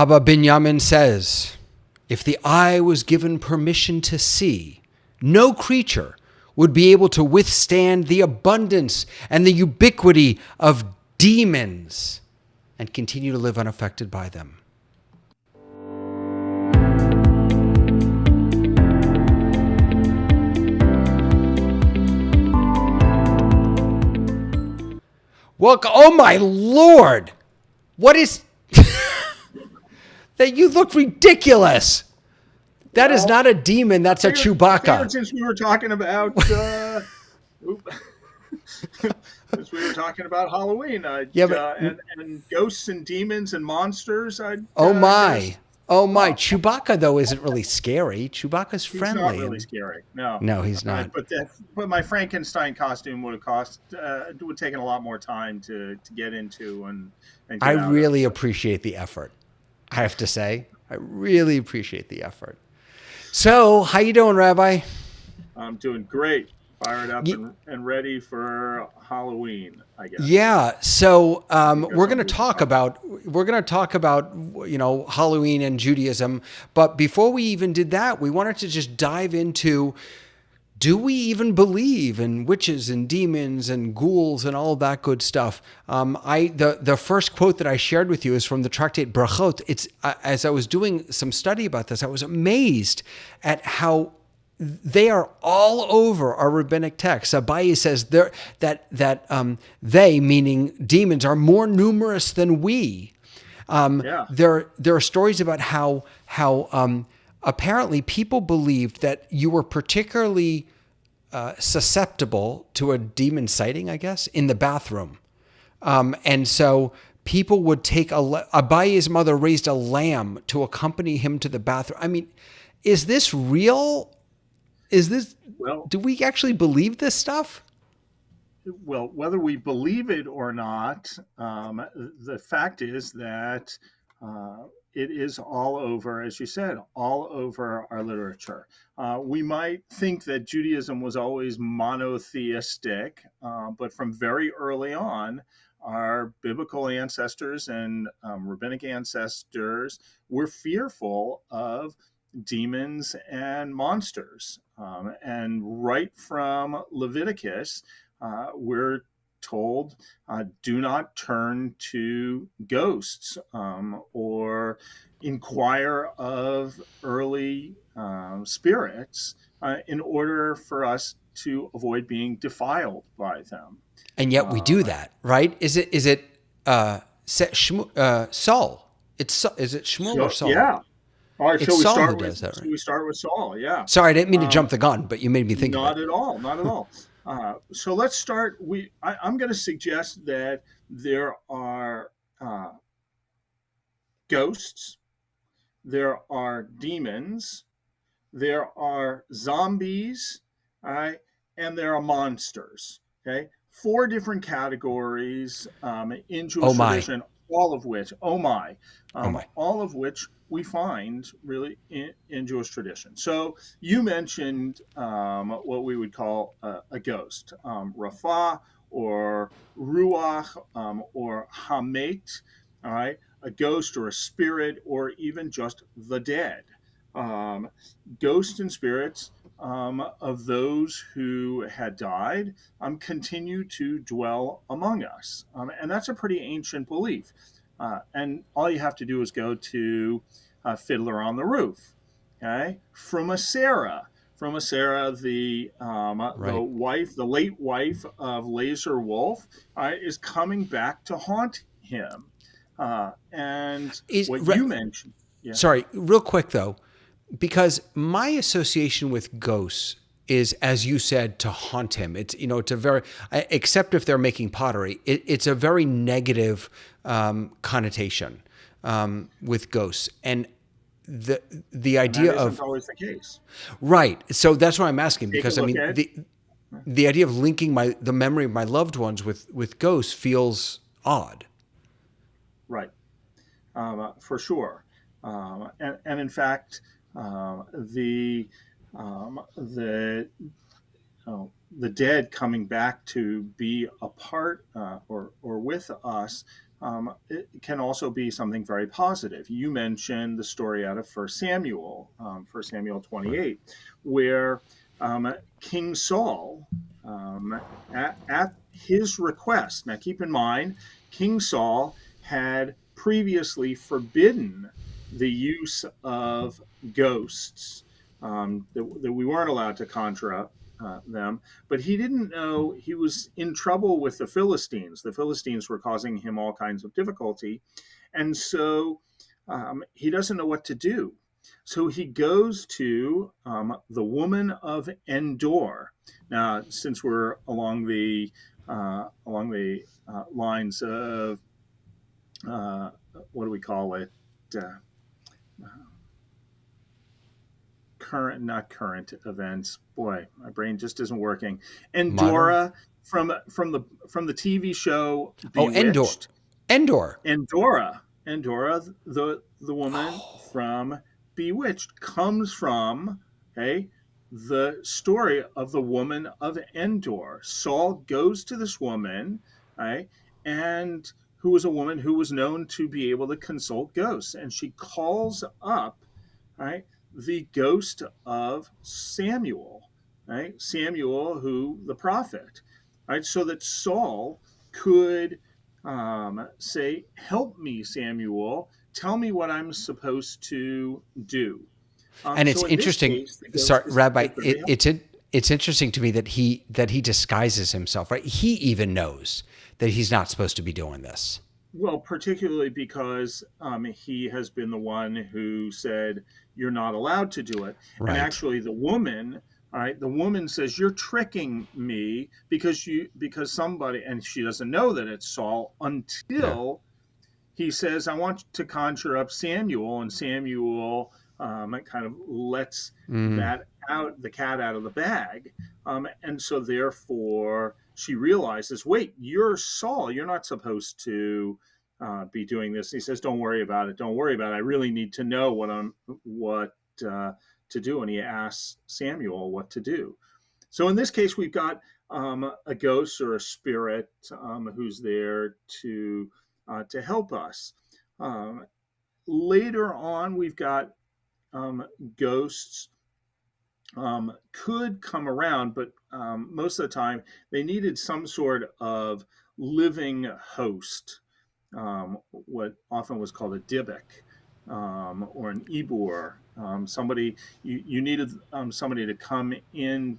Abba Binyamin says, if the eye was given permission to see, no creature would be able to withstand the abundance and the ubiquity of demons and continue to live unaffected by them. Welcome. Oh my Lord. What is that? You look ridiculous. That is not a demon. That's a Chewbacca. Since we were talking about since we were talking about Halloween, and ghosts and demons and monsters. Oh my. Chewbacca though isn't really scary. Chewbacca's friendly. He's not really scary. No, he's not. But my Frankenstein costume would have taken a lot more time to get into and get I really appreciate the effort. I have to say, I really appreciate the effort. So, how you doing, Rabbi? I'm doing great. Fired up and ready for Halloween, I guess. Yeah. So we're going to talk about Halloween and Judaism, but before we even did that, we wanted to just dive into, do we even believe in witches and demons and ghouls and all that good stuff? The first quote that I shared with you is from the tractate Brachot. It's as I was doing some study about this, I was amazed at how they are all over our rabbinic texts. Abaye says that they, meaning demons, are more numerous than we. There are stories about how apparently people believed that you were particularly susceptible to a demon sighting, I guess, in the bathroom. And so people would take Abaye's mother raised a lamb to accompany him to the bathroom. I mean, is this real? Do we actually believe this stuff? Well, whether we believe it or not, the fact is that it is all over, as you said, all over our literature. We might think that Judaism was always monotheistic, but from very early on, our biblical ancestors and rabbinic ancestors were fearful of demons and monsters. And right from Leviticus, we're told, do not turn to ghosts or inquire of early spirits in order for us to avoid being defiled by them. And yet we do that, right? Is it Saul? Is it Shmuel or Saul? Yeah. All right, it's Saul who does that, right? We start with Saul, yeah. Sorry, I didn't mean to jump the gun, but you made me think of it. Not at all. So let's start. I'm going to suggest that there are ghosts, there are demons, there are zombies, all right, and there are monsters. Okay, 4 different categories in Jewish tradition, all of which, all of which we find really in Jewish tradition. So you mentioned what we would call a ghost, Rafa or Ruach or Hamet, all right, a ghost or a spirit or even just the dead. Ghosts and spirits of those who had died continue to dwell among us. And that's a pretty ancient belief. And all you have to do is go to Fiddler on the Roof, okay? From a Sarah, the late wife of Laser Wolf, is coming back to haunt him. You mentioned. Yeah. Sorry, real quick though, because my association with ghosts is, as you said, to haunt him. It's it's a very, except if they're making pottery, it's a very negative connotation with ghosts, and the idea of always the case, right? So that's why I'm asking, because I mean the idea of linking the memory of my loved ones with ghosts feels odd, right? For sure, and in fact, the dead coming back to be a part or with us it can also be something very positive. You mentioned the story out of 1 Samuel, 1 Samuel 28, where King Saul, at his request, now keep in mind, King Saul had previously forbidden the use of ghosts, that we weren't allowed to conjure them, but he didn't know he was in trouble with the Philistines. The Philistines were causing him all kinds of difficulty. And so he doesn't know what to do. So he goes to the woman of Endor. Now, since we're along the lines of what do we call it? Uh, not current events. Boy, my brain just isn't working. Modern? Endora from the TV show Oh, Endor. Bewitched. Endor. Endora, the woman Oh. from Bewitched, comes from, okay, the story of the woman of Endor. Saul goes to this woman, right, and who was a woman who was known to be able to consult ghosts, and she calls up, right, the ghost of Samuel, right, Samuel, who the prophet, right, so that Saul could say, "Help me, Samuel. Tell me what I'm supposed to do." And it's So in this interesting. case, the Sorry, ghost Rabbi. is very It's interesting to me that he disguises himself. Right. He even knows that he's not supposed to be doing this. well, particularly because he has been the one who said you're not allowed to do it, and Right. actually the woman. All right, the woman says you're tricking me because somebody, and she doesn't know that it's Saul Yeah. until he says, I want to conjure up Samuel, and Samuel kind of lets Mm. that out, the cat out of the bag. And so, therefore, she realizes, wait, you're Saul. You're not supposed to be doing this. And he says, don't worry about it. Don't worry about it. I really need to know what to do. And he asks Samuel what to do. So, in this case, we've got a ghost or a spirit who's there to help us. Um, Later on, we've got ghosts could come around, but most of the time they needed some sort of living host, what often was called a Dybbuk, or an Ibur. Somebody you needed somebody to come into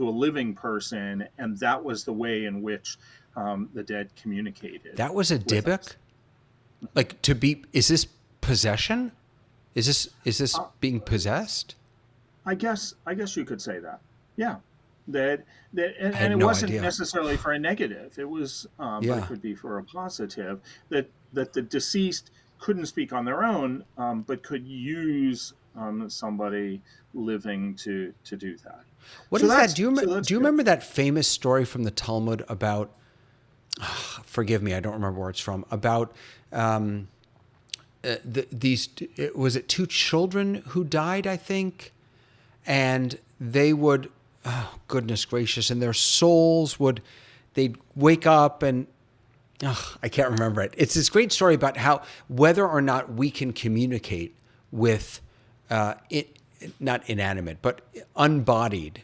a living person, and that was the way in which the dead communicated That was a with us. Dybbuk? Like to be? Is this possession? Is this Uh, being possessed? I guess you could say that. Yeah. That that I and had it no wasn't idea. necessarily for a negative. It was but it Yeah. could be for a positive, that the deceased couldn't speak on their own, but could use somebody living to do that. What So is that? that's so that's Do you good. remember that famous story from the Talmud about? Forgive me, I don't remember where it's from. About these. Was it two children who died? I think, and they would. Oh goodness gracious! And their souls would. They'd wake up and I can't remember it. It's this great story about how whether or not we can communicate with it, not inanimate but unbodied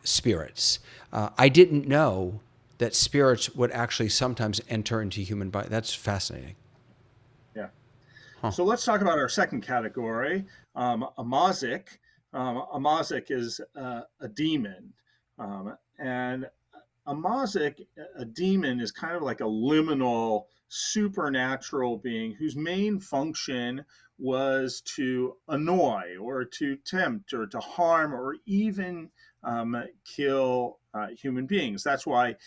spirits. I didn't know that spirits would actually sometimes enter into human body. That's fascinating. Yeah. Huh. So let's talk about our second category, a mazik. A mazik is a demon, and a mazik, a demon, is kind of like a liminal supernatural being whose main function was to annoy or to tempt or to harm or even kill human beings. That's why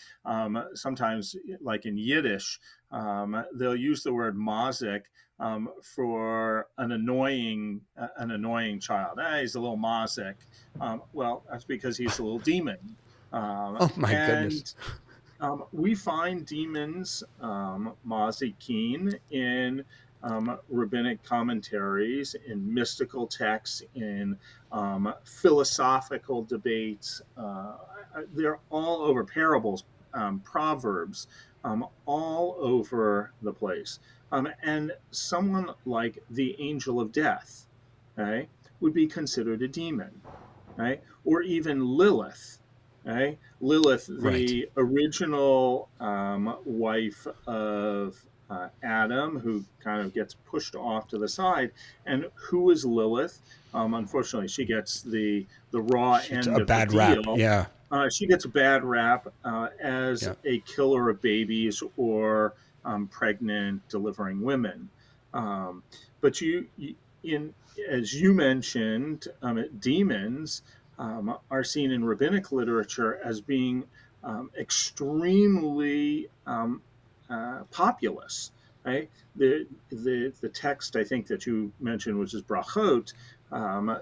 sometimes, like in Yiddish, they'll use the word mazik for an annoying child. He's a little mazik. Well, that's because he's a little demon. Oh my goodness. And we find demons, mazikin, in rabbinic commentaries, in mystical texts, in philosophical debates. They're all over parables, proverbs. all over the place. And someone like the angel of death, okay, would be considered a demon, right? Or even Lilith, right? Lilith, Right. the original wife of Adam, who kind of gets pushed off to the side. And who is Lilith? Unfortunately, she gets the raw It's a end of the bad rap. deal. Yeah. She gets a bad rap as Yeah. a killer of babies or pregnant delivering women. Um, but in as you mentioned, demons are seen in rabbinic literature as being extremely populous. Right? The text I think that you mentioned, which is Brachot,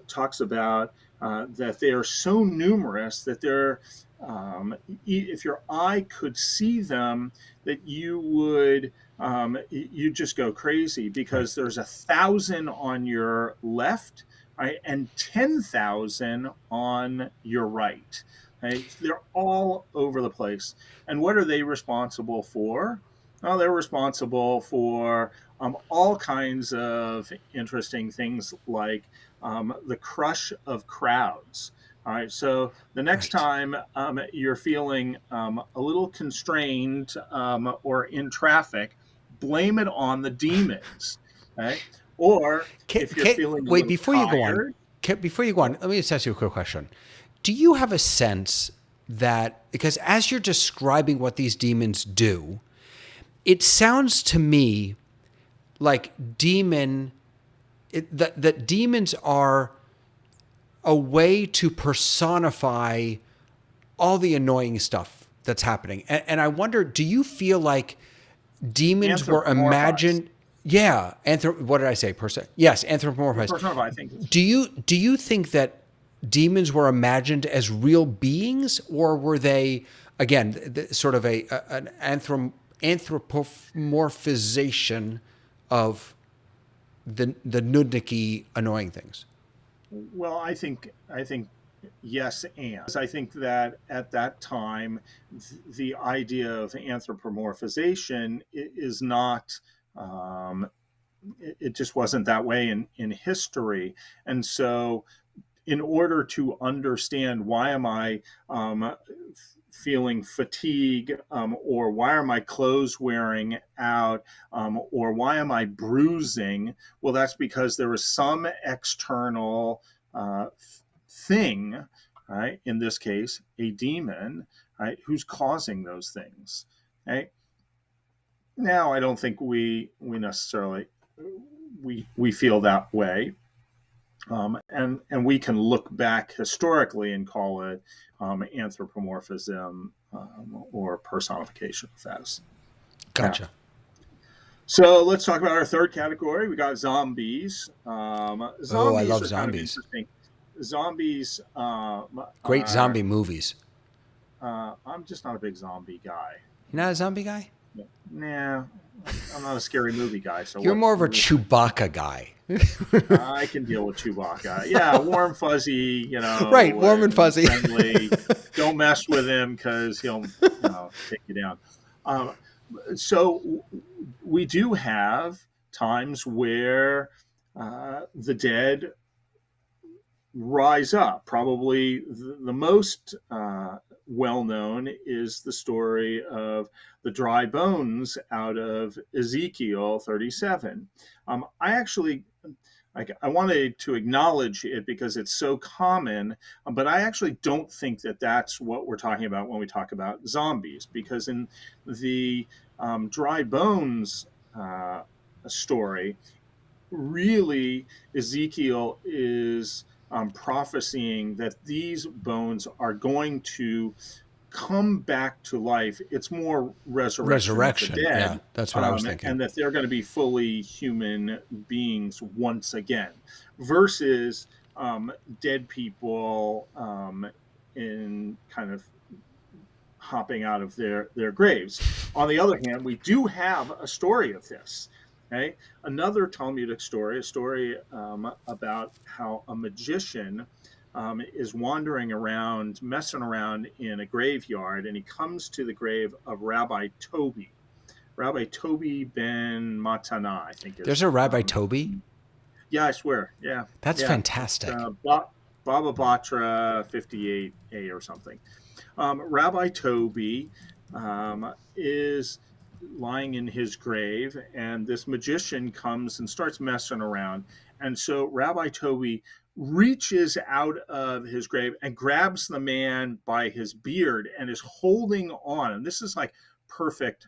talks about that they are so numerous that they're if your eye could see them, that you just go crazy Right. because there's 1,000 on your left, right, and 10,000 on your right. Right? They're all over the place. And what are they responsible for? Well, they're responsible for all kinds of interesting things like the crush of crowds. All right, so the next Right. time you're feeling a little constrained or in traffic, blame it on the demons. Right? Or if you're feeling a Wait, little before you go on, tired, before you go on, let me just ask you a quick question. Do you have a sense that, because as you're describing what these demons do, it sounds to me like that demons are a way to personify all the annoying stuff that's happening. And I wonder, do you feel like demons were anthropomorphized. imagined? Yeah. What did I say? Yes, anthropomorphized. Personify, I think. Do you think that demons were imagined as real beings, or were they, again, sort of an anthropomorphization of the nudniky annoying things? Well, I think yes, and I think that at that time, the idea of anthropomorphization is not. It just wasn't that way in history, and so in order to understand why am I feeling fatigue, or why are my clothes wearing out, or why am I bruising? Well, that's because there is some external uh, thing, right? In this case, a demon, right, who's causing those things. Right? Now, I don't think we necessarily we feel that way, and we can look back historically and call it anthropomorphism, or personification of that. Yeah. Gotcha. So let's talk about our third category. We got zombies. Oh, I Zombies love are kind of zombies. interesting. Zombies Great are. zombie movies. I'm just not a big zombie guy. You're not a zombie guy? Nah, I'm not a scary movie guy. So You're what? more of a Chewbacca guy. I can deal with Chewbacca. Yeah, warm, fuzzy, Right, warm and fuzzy. friendly. Don't mess with him because he'll, take you down. Um, so we do have times where the dead rise up. Probably the most well known is the story of the dry bones out of Ezekiel 37. I actually I wanted to acknowledge it because it's so common, but I actually don't think that that's what we're talking about when we talk about zombies, because in the dry bones story, really Ezekiel is prophesying that these bones are going to come back to life. It's more resurrection of the Resurrection. Yeah, dead, that's what I was thinking. and that they're going to be fully human beings once again, versus dead people in kind of hopping out of their graves. On the other hand, we do have a story of this. Okay? Another Talmudic story, a story about how a magician is wandering around, messing around in a graveyard, and he comes to the grave of Rabbi Toby. Rabbi Toby ben Matana, I think There's is. a Rabbi Toby. Yeah, I swear. Yeah, That's yeah. It's fantastic. Baba Batra 58A or something. Rabbi Toby is lying in his grave, and this magician comes and starts messing around. And so Rabbi Toby reaches out of his grave and grabs the man by his beard and is holding on. And this is like perfect,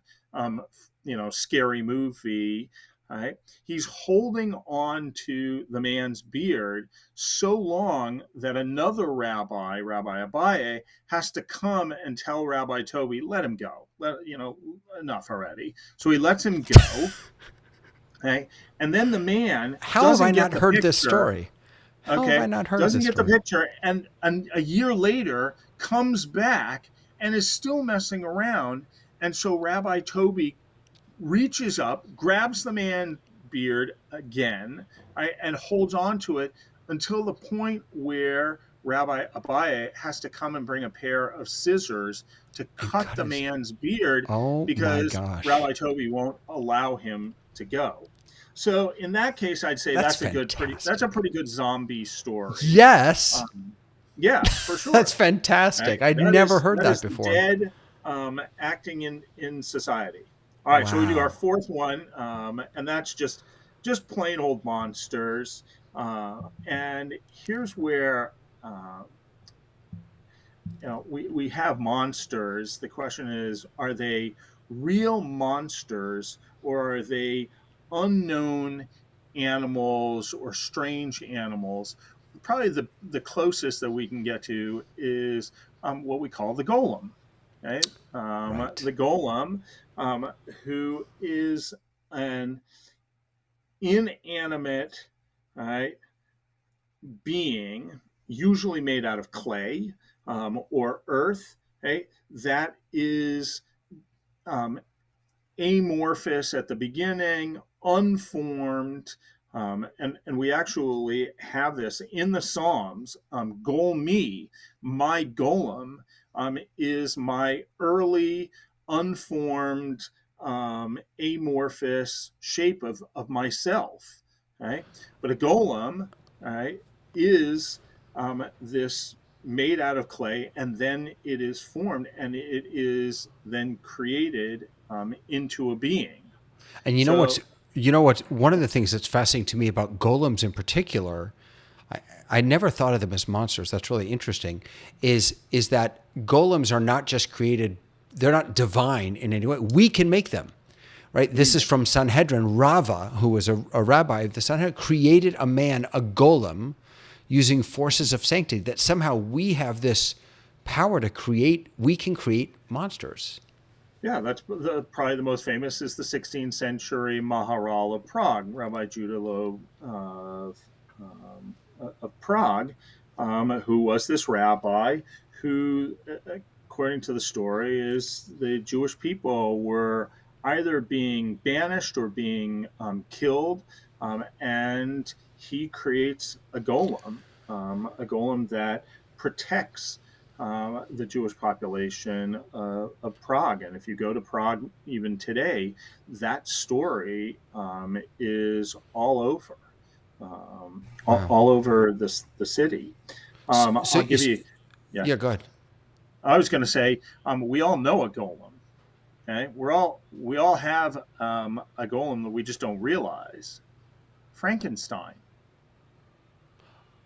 scary movie. Right? He's holding on to the man's beard so long that another rabbi, Rabbi Abaye, has to come and tell Rabbi Toby, let him go. Enough already. So he lets him go. Okay. And then the man How have I doesn't get not the heard this picture. story? How have I Okay. not heard Doesn't this get the story? picture. And a year later comes back and is still messing around. And so Rabbi Toby reaches up, grabs the man's beard again, right, and holds on to it until the point where Rabbi Abaye has to come and bring a pair of scissors to And cut cut the his. man's beard Oh my because gosh. Rabbi Toby won't allow him to go. So in that case, I'd say That's that's a fantastic. pretty good zombie story. Yes. Um, yeah, for That's sure. Right? fantastic. I'd never heard That that is the before. dead acting in society. All right, so we do our Wow. fourth one, and that's just plain old monsters. And here's where uh, we have monsters. The question is, are they real monsters or are they unknown animals or strange animals? Probably the closest that we can get to is what we call the golem. Right? Right. The golem, who is an inanimate, right, being, usually made out of clay or earth, okay, that is um, amorphous at the beginning, unformed. And we actually have this in the Psalms. Golmi, my golem, is my early, unformed, amorphous shape of myself. Right? But a golem, right, is this made out of clay, and then it is formed and it is then created into a being. And So, you know what one of the things that's fascinating to me about golems in particular, I, I never thought of them as monsters. That's really interesting. Is that golems are not just created, they're not divine in any way. We can make them. Right? we This is make from Sanhedrin. Rava, who was a rabbi of the Sanhedrin, created a man, a golem, using forces of sanctity, that somehow we have this power to create, we can create monsters. Yeah, that's probably the most famous is the 16th century Maharal of Prague, Rabbi Judah Loeb of Prague, who was this rabbi who, according to the story, is the Jewish people were either being banished or being killed, and he creates a golem that protects the Jewish population of Prague. And if you go to Prague even today, that story is all over, Wow. all over the city. So I'll you, give you, yeah. yeah, go ahead. I was going to say, we all know a golem. Okay, we all have a golem that we just don't realize. Frankenstein.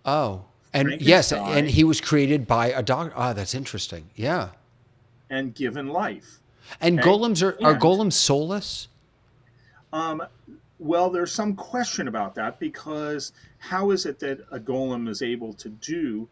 Oh, and yes, and Frankenstein he was created by a dog. Ah, that's interesting. Yeah. and given life. And Okay, golems are and golems soulless? Um, well, there's some question about that because how is it that a golem is able to do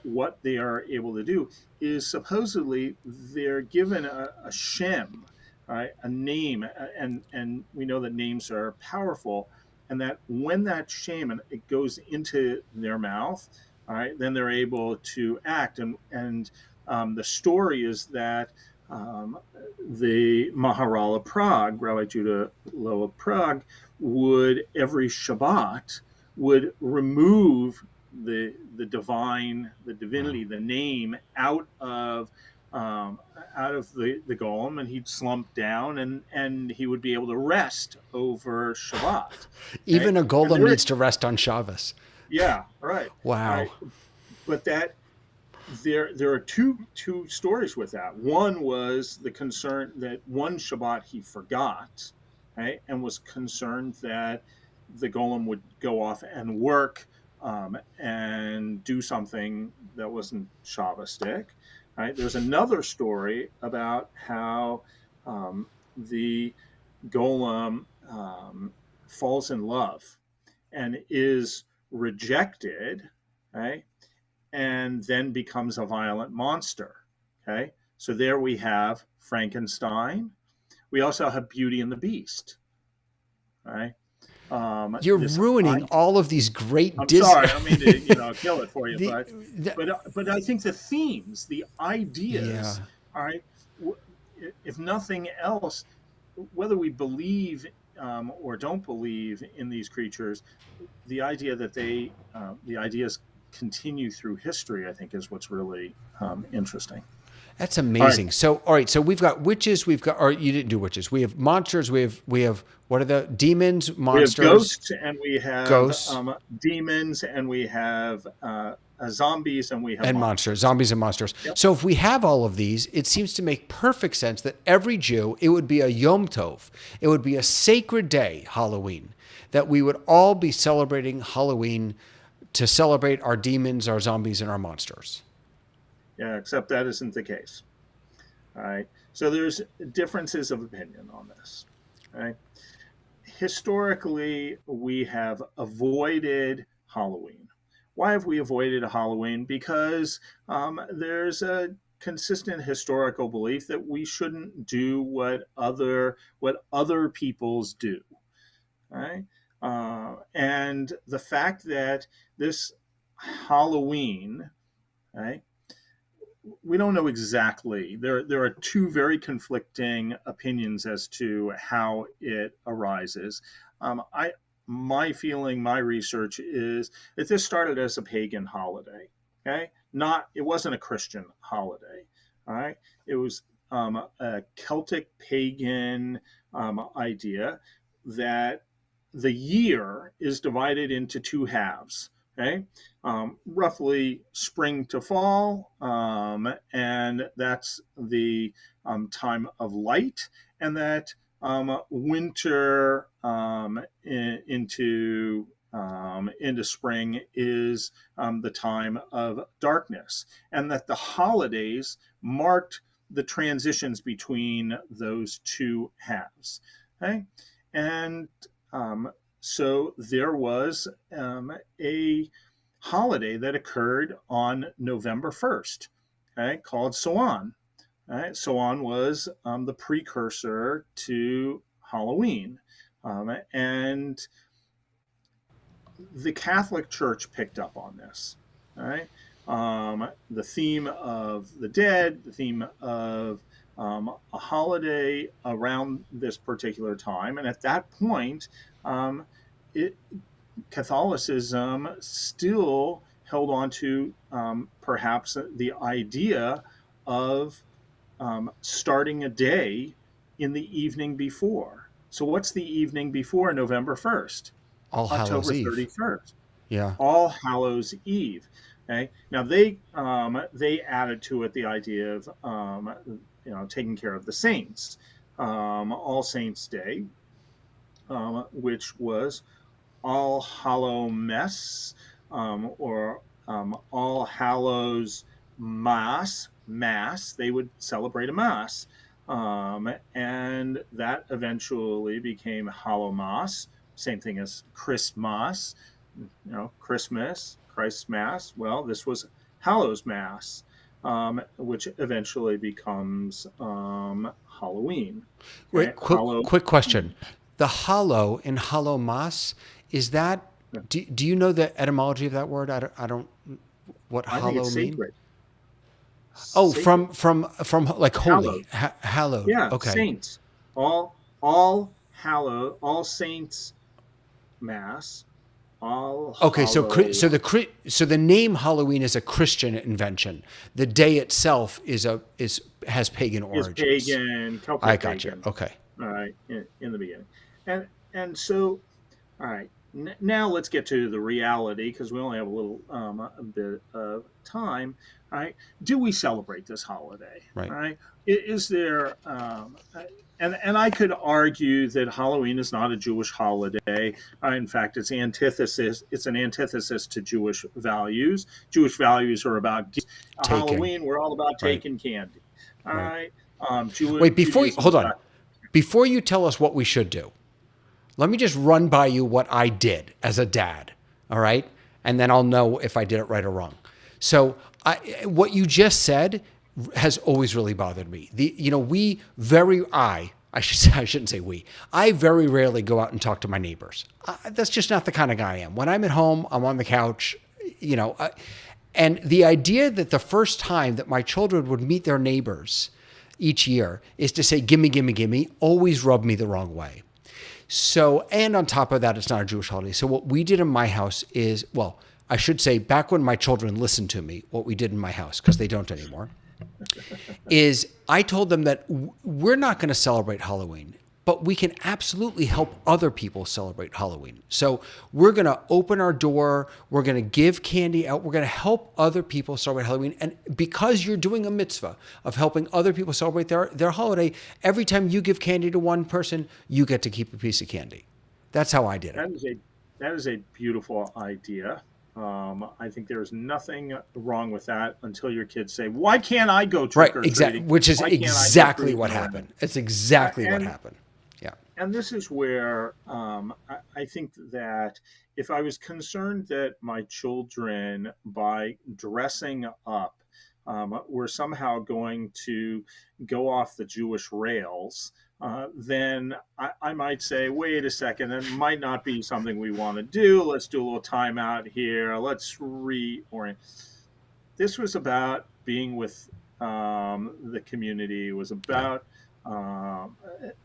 what they are able to do? Is supposedly they're given a shem, right, a name, and we know that names are powerful, and that when that shem and it goes into their mouth, all right, then they're able to act, and the story is that um, the Maharal of Prague, Rabbi Judah Loeb of Prague, would every Shabbat would remove the divine, the Wow. divinity, the name um, out of the golem, and he'd slump down, and he would be able to rest over Shabbat. Okay, Even a and golem there, needs to rest on Shabbos. yeah, right. Wow. I but that there are two stories with that. One was the concern that one Shabbat he forgot, right, and was concerned that the golem would go off and work, and do something that wasn't Shabbatistic. Right. There's another story about how the golem falls in love and is rejected, right, and then becomes a violent monster. Okay, so there we have Frankenstein. We also have Beauty and the Beast. Right, You're this ruining I. all of these great I'm sorry, I don't mean to the, kill it for you, the but I think the themes, the yeah. ideas, all right, if nothing else, whether we believe or don't believe in these creatures, the idea that the ideas continue through history, I think, is what's really interesting. That's All right, amazing. So, all right. So we've got witches. We've got, or you didn't do witches. We have monsters. We have what are the demons, we have monsters, ghosts, and we have ghosts, demons, and we have zombies, and we have and monsters, monsters. zombies and monsters. Yep. So if we have all of these, it seems to make perfect sense that every Jew, it would be a Yom Tov. It would be a sacred day, Halloween, that we would all be celebrating Halloween to celebrate our demons, our zombies, and our monsters. Yeah, except that isn't the case. All right. So there's differences of opinion on this. All right. Historically, we have avoided Halloween. Why have we avoided Halloween? Because there's a consistent historical belief that we shouldn't do what other peoples do. Right? And the fact that this Halloween, right, we don't know exactly. There are two very conflicting opinions as to how it arises. I My feeling, my research is that this started as a pagan holiday. Okay, not it wasn't a Christian holiday. All right, it was a Celtic pagan idea that the year is divided into two halves. Okay, roughly spring to fall, and that's the time of light, and that winter into spring is the time of darkness, and that the holidays marked the transitions between those two halves. Okay, and so there was a holiday that occurred on November 1st, okay, called Soan. Right? Soan was the precursor to Halloween. And the Catholic Church picked up on this. Right? The theme of the dead, the theme of a holiday around this particular time. And at that point, it, Catholicism still held on to perhaps the idea of starting a day in the evening before. So, what's the evening before November 1st? All Hallows October Eve. 31st. Yeah. All Hallows Eve. Okay. Now they added to it the idea of taking care of the saints, All Saints Day, which was All Hallow Mess, or All Hallows Mass. They would celebrate a Mass. And that eventually became Hallow Mass, same thing as Christmas, Christmas, Christ's Mass. Well, this was Hallows Mass, which eventually becomes Halloween. Okay? Wait, quick question. The hollow in hollow mas, is that, do you know the etymology of that word? I don't what I think hollow it's mean? sacred. Oh, Sacred. from like holy, Hallowed. hallowed. Yeah, Okay. saints. All Hallow, All Saints Mass, Okay, so Hollow so the name Halloween is a Christian invention. The day itself has pagan is origins. pagan, I Celtic got you. pagan. Okay. All right, in the beginning, and so all right. Now let's get to the reality because we only have a bit of time. All right, do we celebrate this holiday? Right. All right, is there? And I could argue that Halloween is not a Jewish holiday. In fact, it's antithesis. It's an antithesis to Jewish values. Jewish values are about Taking. Halloween. We're all about Right. taking candy. All Right. right. Wait, Judaism hold is on. Before you tell us what we should do, let me just run by you what I did as a dad. All right. And then I'll know if I did it right or wrong. So what you just said has always really bothered me. I should say, I shouldn't say we. I very rarely go out and talk to my neighbors. That's just not the kind of guy I am. When I'm at home, I'm on the couch, and the idea that the first time that my children would meet their neighbors each year is to say, gimme, gimme, gimme, always rubbed me the wrong way. So, and on top of that, it's not a Jewish holiday. So what we did in my house is, well, I should say back when my children listened to me, what we did in my house, because they don't anymore, is I told them that we're not going to celebrate Halloween, but we can absolutely help other people celebrate Halloween. So we're going to open our door. We're going to give candy out. We're going to help other people celebrate Halloween. And because you're doing a mitzvah of helping other people celebrate their holiday, every time you give candy to one person, you get to keep a piece of candy. That's how I did it. That is a beautiful idea. I think there's nothing wrong with that until your kids say, "Why can't I go trick or treating?" Exactly, which is exactly what happened. It's exactly what happened. Yeah. And this is where I think that if I was concerned that my children, by dressing up, were somehow going to go off the Jewish rails, then I might say, wait a second, it might not be something we want to do. Let's do a little time out here. Let's reorient. This was about being with the community. It was about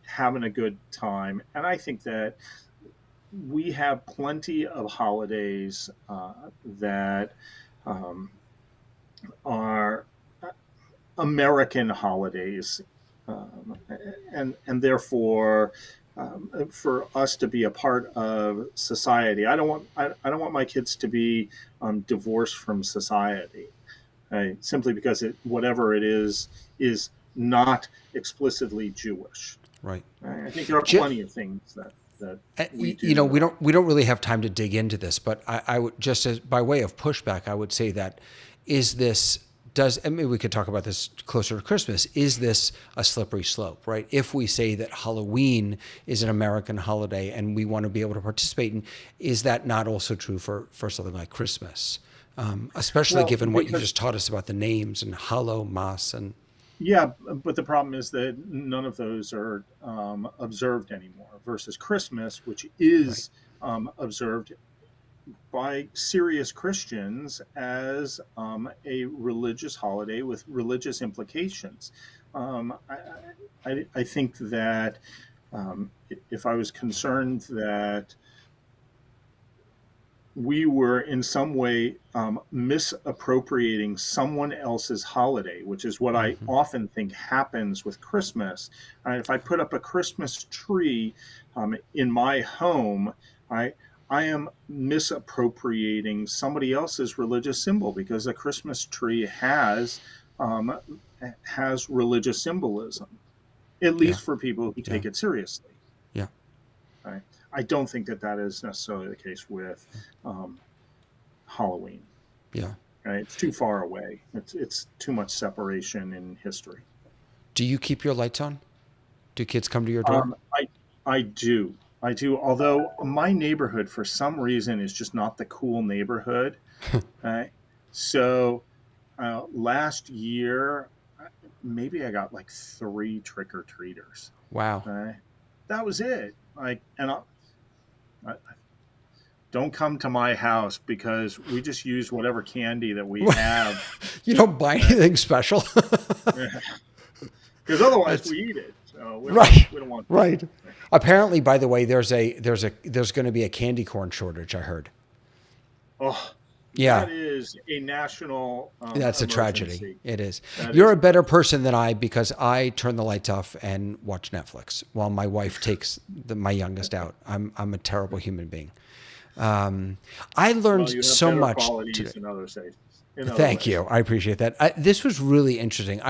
having a good time. And I think that we have plenty of holidays that are American holidays, and therefore, for us to be a part of society, I don't want my kids to be divorced from society, right? Simply because whatever it is not explicitly Jewish. Right. I think there are plenty of things that we do. We don't really have time to dig into this, but I would just as by way of pushback, I would say that and maybe we could talk about this closer to Christmas. Is this a slippery slope, right? If we say that Halloween is an American holiday and we want to be able to participate in, is that not also true for something like Christmas? Especially given what you just taught us about the names and Hallow, Mas, and... Yeah, but the problem is that none of those are observed anymore versus Christmas, which is observed by serious Christians as a religious holiday with religious implications. I think that if I was concerned that we were in some way misappropriating someone else's holiday, which is what I often think happens with Christmas. If I put up a Christmas tree in my home, I am misappropriating somebody else's religious symbol because a Christmas tree has religious symbolism, at least for people who take it seriously. Yeah. Right? I don't think that is necessarily the case with Halloween. Yeah. Right? It's too far away. It's too much separation in history. Do you keep your lights on? Do kids come to your door? I do. Although my neighborhood, for some reason, is just not the cool neighborhood. Right? So last year, maybe I got like 3 trick-or-treaters. Wow. Right? That was it. Don't come to my house because we just use whatever candy that we have. You don't buy anything special. Because otherwise we eat it. So we don't want to. Right. Apparently, by the way, there's going to be a candy corn shortage, I heard. Oh, Yeah. that is a national That's a tragedy. emergency. It is. That You're is a a better tragedy. person than I because I turn the lights off and watch Netflix while my wife takes my youngest out. I'm a terrible human being. Um, I Well, learned you have so better much qualities today. in other states, in other Thank ways. you. I appreciate that. This was really interesting.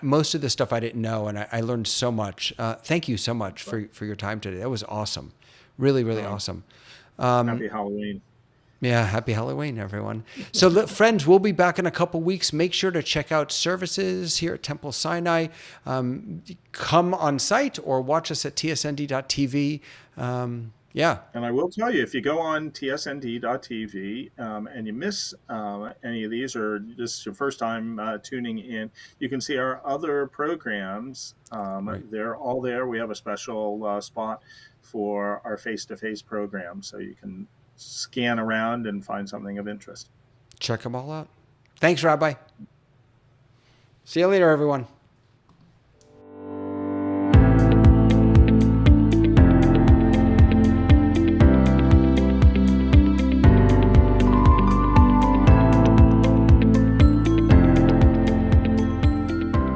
Most of the stuff I didn't know, and I learned so much. Thank you so much for your time today. That was awesome. Really, really Uh, awesome. Happy Halloween. Yeah, happy Halloween, everyone. So, friends, we'll be back in a couple weeks. Make sure to check out services here at Temple Sinai. Come on site or watch us at tsnd.tv. Yeah, And I will tell you, if you go on tsnd.tv and you miss any of these, or this is your first time tuning in, you can see our other programs. right. They're all there. We have a special spot for our face to face program, so you can scan around and find something of interest. Check them all out. Thanks, Rabbi. See you later, everyone.